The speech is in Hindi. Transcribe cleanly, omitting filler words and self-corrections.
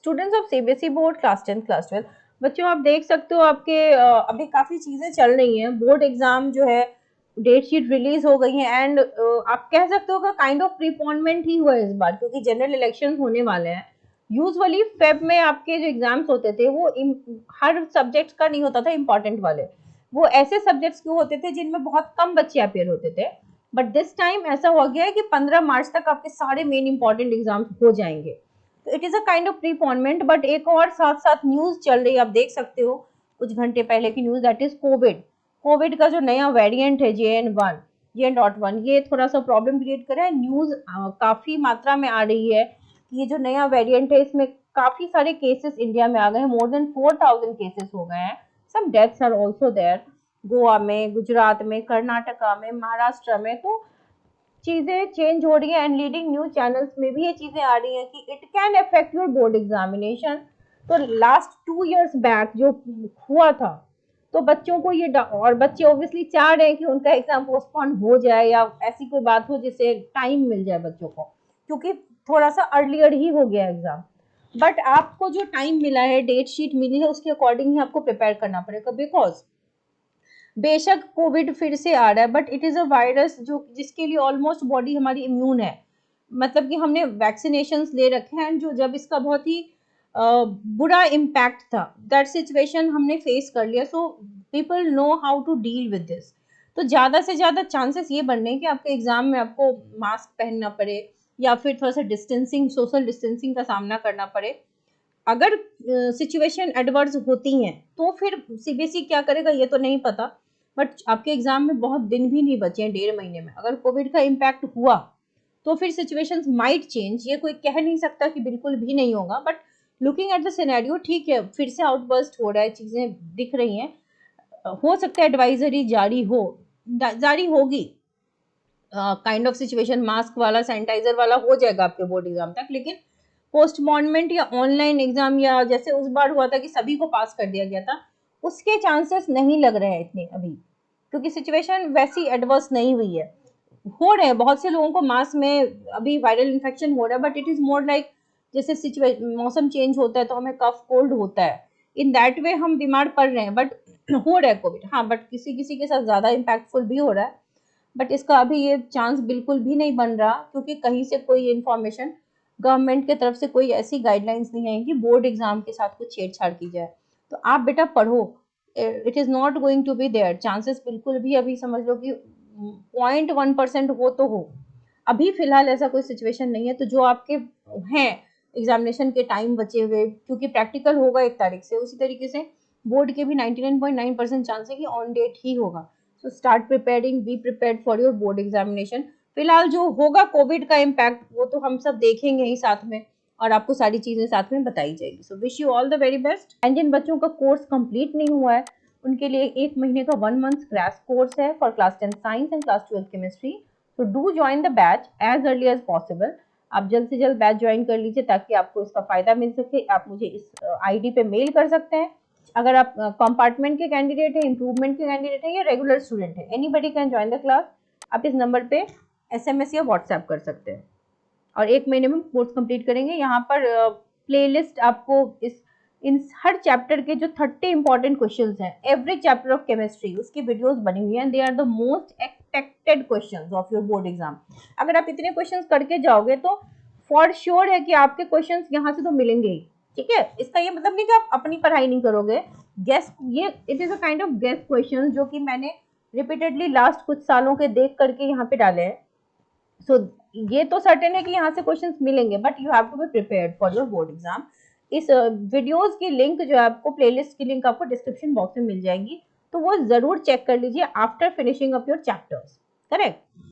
Students of CBSE board class 10 class 12, बच्चों आप देख सकते हो आपके अभी काफ़ी चीज़ें चल रही हैं। बोर्ड एग्ज़ाम जो है डेट शीट रिलीज हो गई है एंड आप कह सकते हो कि काइंड ऑफ प्रीपोनमेंट ही हुआ है इस बार, क्योंकि जनरल इलेक्शंस होने वाले हैं। यूजुअली फेब में आपके जो एग्जाम्स होते थे वो हर सब्जेक्ट का नहीं होता था इम्पॉर्टेंट वाले, वो ऐसे सब्जेक्ट्स के होते थे जिनमें बहुत कम बच्चे अपेयर होते थे। बट दिस टाइम ऐसा हो गया है कि 15 मार्च तक आपके सारे मेन इंपॉर्टेंट एग्जाम्स हो जाएंगे। तो it is a kind of preponement. But एक और साथ साथ न्यूज चल रही है, आप देख सकते हो कुछ घंटे पहले की news, that is Covid. Covid का जो नया वेरिएंट है JN.1, ये थोड़ा सा प्रॉब्लम क्रिएट कर रहा है। न्यूज काफी मात्रा में आ रही है कि ये जो नया वेरिएंट है इसमें काफी सारे केसेस इंडिया में आ गए हैं, मोर देन 4000 केसेस हो गए हैं। Some deaths are also there, Goa में, गुजरात में, कर्नाटका में, महाराष्ट्र में। तो चीजें चेंज हो रही है एंड लीडिंग न्यूज चैनल्स में भी ये चीजें आ रही हैं कि it can affect your board examination. तो लास्ट 2 years बैक जो हुआ था, तो बच्चों को ये और बच्चे ऑब्वियसली चाह रहे हैं कि उनका एग्जाम पोस्टपोन हो जाए या ऐसी कोई बात हो जिससे टाइम मिल जाए बच्चों को, क्योंकि थोड़ा सा अर्लियर ही हो गया एग्जाम। बट आपको जो टाइम मिला है, डेट शीट मिली है, उसके अकॉर्डिंग ही आपको प्रिपेयर करना पड़ेगा। बिकॉज बेशक कोविड फिर से आ रहा है but it is a virus जो जिसके लिए ऑलमोस्ट बॉडी हमारी इम्यून है, मतलब कि हमने वैक्सीनेशन ले रखे हैं। जो जब इसका बहुत ही बुरा इम्पैक्ट था, दैट सिचुएशन हमने फेस कर लिया। So people know how to deal with this. तो ज़्यादा से ज़्यादा चांसेस ये बनने हैं कि आपके एग्जाम में आपको मास्क पहनना पड़े या फिर थोड़ा सा डिस्टेंसिंग, सोशल डिस्टेंसिंग का सामना करना पड़े। अगर सिचुएशन एडवर्स होती हैं तो फिर सीबीएसई क्या करेगा ये तो नहीं पता। बट आपके एग्जाम में बहुत दिन भी नहीं बचे हैं, 1.5 महीने में अगर कोविड का इम्पैक्ट हुआ तो फिर सिचुएशंस माइट चेंज। ये कोई कह नहीं सकता कि बिल्कुल भी नहीं होगा, but looking at the scenario ठीक है, फिर से आउटबर्स्ट हो रहा है, चीजें दिख रही हैं। हो सकता है एडवाइजरी जारी होगी, काइंड ऑफ सिचुएशन मास्क वाला, सैनिटाइजर वाला हो जाएगा आपके बोर्ड एग्जाम तक। लेकिन पोस्टपोनमेंट या ऑनलाइन एग्जाम या जैसे उस बार हुआ था कि सभी को पास कर दिया गया था, उसके चांसेस नहीं लग रहे हैं इतने अभी, क्योंकि सिचुएशन वैसी एडवर्स नहीं हुई है। हो रहे हैं बहुत से लोगों को मास में अभी वायरल इन्फेक्शन हो रहा है, but it is more like जैसे सिचुएशन मौसम चेंज होता है तो हमें कफ कोल्ड होता है, इन दैट वे हम बीमार पड़ रहे हैं। बट हो रहा है कोविड, हाँ, बट किसी किसी के साथ ज्यादा इम्पैक्टफुल भी हो रहा है। बट इसका अभी ये चांस बिल्कुल भी नहीं बन रहा, क्योंकि कहीं से कोई इन्फॉर्मेशन, गवर्नमेंट की तरफ से कोई ऐसी गाइडलाइंस नहीं है कि बोर्ड एग्जाम के साथ कुछ छेड़छाड़ की जाए। तो आप बेटा पढ़ो, it is not going to be there. Chances बिल्कुल भी अभी समझ लो कि 0.1% हो तो हो। अभी फिलहाल ऐसा कोई सिचुएशन नहीं है। तो जो आपके हैं एग्जामिनेशन के टाइम बचे हुए, क्योंकि प्रैक्टिकल होगा 1 तारीख से, उसी तरीके से बोर्ड के भी 99.9% चांस है कि ऑन डेट ही होगा। So start preparing, B prepared for your board examination. फिलहाल जो होगा कोविड का इम्पैक्ट वो तो हम सब देखेंगे ही साथ में, और आपको सारी चीजें साथ में बताई जाएगी। So wish you all the very best. And जिन बच्चों का कोर्स कंप्लीट नहीं हुआ है उनके लिए 1 महीने का 1 month क्रैश कोर्स है for class 10 science and class 12 chemistry. So do join the batch as early as possible. आप जल्द से जल्द बैच ज्वाइन कर लीजिए ताकि आपको इसका फायदा मिल सके। आप मुझे इस आईडी पे मेल कर सकते हैं। अगर आप कंपार्टमेंट के कैंडिडेट है, इम्प्रूवमेंट के कैंडिडेट है या रेगुलर स्टूडेंट है, anybody can join the class. आप इस नंबर पे एसएमएस या व्हाट्सएप कर सकते हैं और 1 महीने में कोर्स कंप्लीट करेंगे। यहाँ पर प्लेलिस्ट आपको इस इन हर चैप्टर के जो 30 इंपॉर्टेंट क्वेश्चंस हैं, एवरी चैप्टर ऑफ केमिस्ट्री, उसकी वीडियोस बनी हुई हैं। They are the most expected questions of your board exam. अगर आप इतने क्वेश्चंस करके जाओगे तो फॉर श्योर है कि आपके क्वेश्चंस यहाँ से तो मिलेंगे ही। ठीक है, इसका ये मतलब नहीं कि आप अपनी पढ़ाई नहीं करोगे। गेस, ये it is a kind of guess question जो कि मैंने रिपीटेडली लास्ट कुछ सालों के देख करके यहाँ पे डाले हैं। सो ये तो सर्टेन है कि यहाँ से क्वेश्चंस मिलेंगे, but you have to be prepared for your board exam. इस वीडियोस की लिंक जो है आपको, प्लेलिस्ट की लिंक आपको डिस्क्रिप्शन बॉक्स में मिल जाएगी, तो वो जरूर चेक कर लीजिए after finishing up your chapters. Correct.